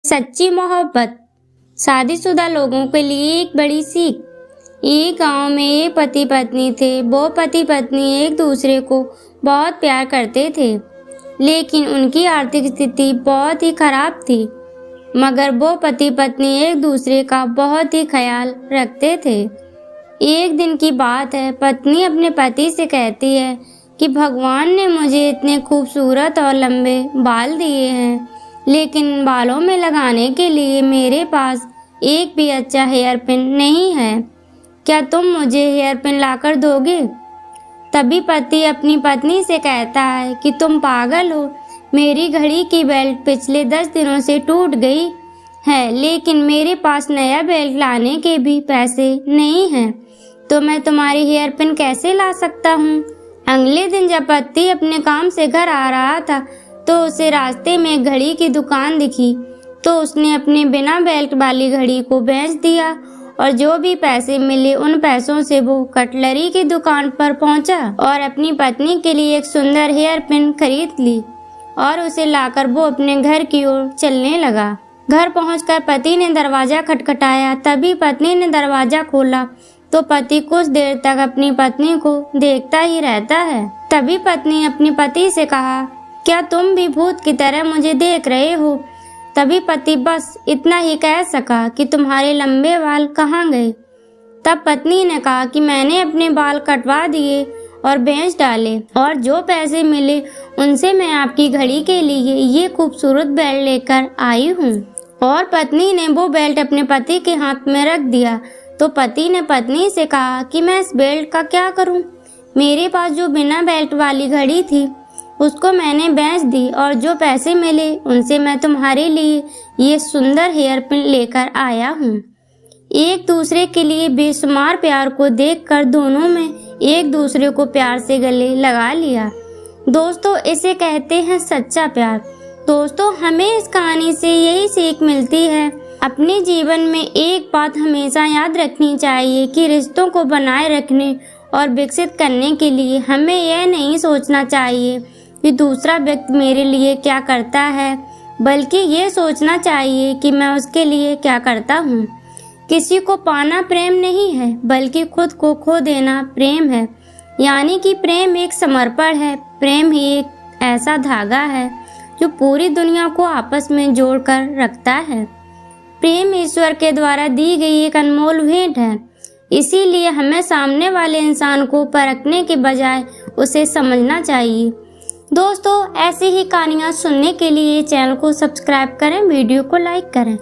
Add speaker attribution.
Speaker 1: सच्ची मोहब्बत। शादीशुदा लोगों के लिए एक बड़ी सीख। एक गांव में एक पति पत्नी थे। वो पति पत्नी एक दूसरे को बहुत प्यार करते थे, लेकिन उनकी आर्थिक स्थिति बहुत ही खराब थी। मगर वो पति पत्नी एक दूसरे का बहुत ही ख्याल रखते थे। एक दिन की बात है, पत्नी अपने पति से कहती है कि भगवान ने मुझे इतने खूबसूरत और लंबे बाल दिए हैं, लेकिन बालों में लगाने के लिए मेरे पास एक भी अच्छा हेयर पिन नहीं है। क्या तुम मुझे हेयर पिन लाकर दोगे? तभी पति अपनी पत्नी से कहता है कि तुम पागल हो, मेरी घड़ी की बेल्ट पिछले 10 दिनों से टूट गई है, लेकिन मेरे पास नया बेल्ट लाने के भी पैसे नहीं हैं, तो मैं तुम्हारी हेयर पिन कैसे ला सकता हूँ। अगले दिन जब पति अपने काम से घर आ रहा था तो उसे रास्ते में एक घड़ी की दुकान दिखी, तो उसने अपने बिना बेल्ट वाली घड़ी को बेच दिया और जो भी पैसे मिले उन पैसों से वो कटलरी की दुकान पर पहुंचा और अपनी पत्नी के लिए एक सुंदर हेयर पिन खरीद ली और उसे लाकर वो अपने घर की ओर चलने लगा। घर पहुंचकर पति ने दरवाजा खटखटाया। तभी पत्नी ने दरवाजा खोला तो पति कुछ देर तक अपनी पत्नी को देखता ही रहता है। तभी पत्नी अपने पति से कहा, क्या तुम भी भूत की तरह मुझे देख रहे हो? तभी पति बस इतना ही कह सका कि तुम्हारे लंबे बाल कहाँ गए। तब पत्नी ने कहा कि मैंने अपने बाल कटवा दिए और बेच डाले, और जो पैसे मिले उनसे मैं आपकी घड़ी के लिए ये खूबसूरत बेल्ट लेकर आई हूँ। और पत्नी ने वो बेल्ट अपने पति के हाथ में रख दिया। तो पति ने पत्नी से कहा कि मैं इस बेल्ट का क्या करूँ? मेरे पास जो बिना बेल्ट वाली घड़ी थी उसको मैंने बेच दी, और जो पैसे मिले उनसे मैं तुम्हारे लिए ये सुंदर हेयर पिन लेकर आया हूँ। एक दूसरे के लिए बेशुमार प्यार को देखकर दोनों में एक दूसरे को प्यार से गले लगा लिया। दोस्तों, इसे कहते हैं सच्चा प्यार। दोस्तों, हमें इस कहानी से यही सीख मिलती है, अपने जीवन में एक बात हमेशा याद रखनी चाहिए कि रिश्तों को बनाए रखने और विकसित करने के लिए हमें यह नहीं सोचना चाहिए कि दूसरा व्यक्ति मेरे लिए क्या करता है, बल्कि ये सोचना चाहिए कि मैं उसके लिए क्या करता हूँ। किसी को पाना प्रेम नहीं है, बल्कि खुद को खो देना प्रेम है। यानी कि प्रेम एक समर्पण है। प्रेम ही एक ऐसा धागा है जो पूरी दुनिया को आपस में जोड़कर रखता है। प्रेम ईश्वर के द्वारा दी गई एक अनमोल भेंट है। इसीलिए हमें सामने वाले इंसान को परखने के बजाय उसे समझना चाहिए। दोस्तों, ऐसी ही कहानियाँ सुनने के लिए चैनल को सब्सक्राइब करें, वीडियो को लाइक करें।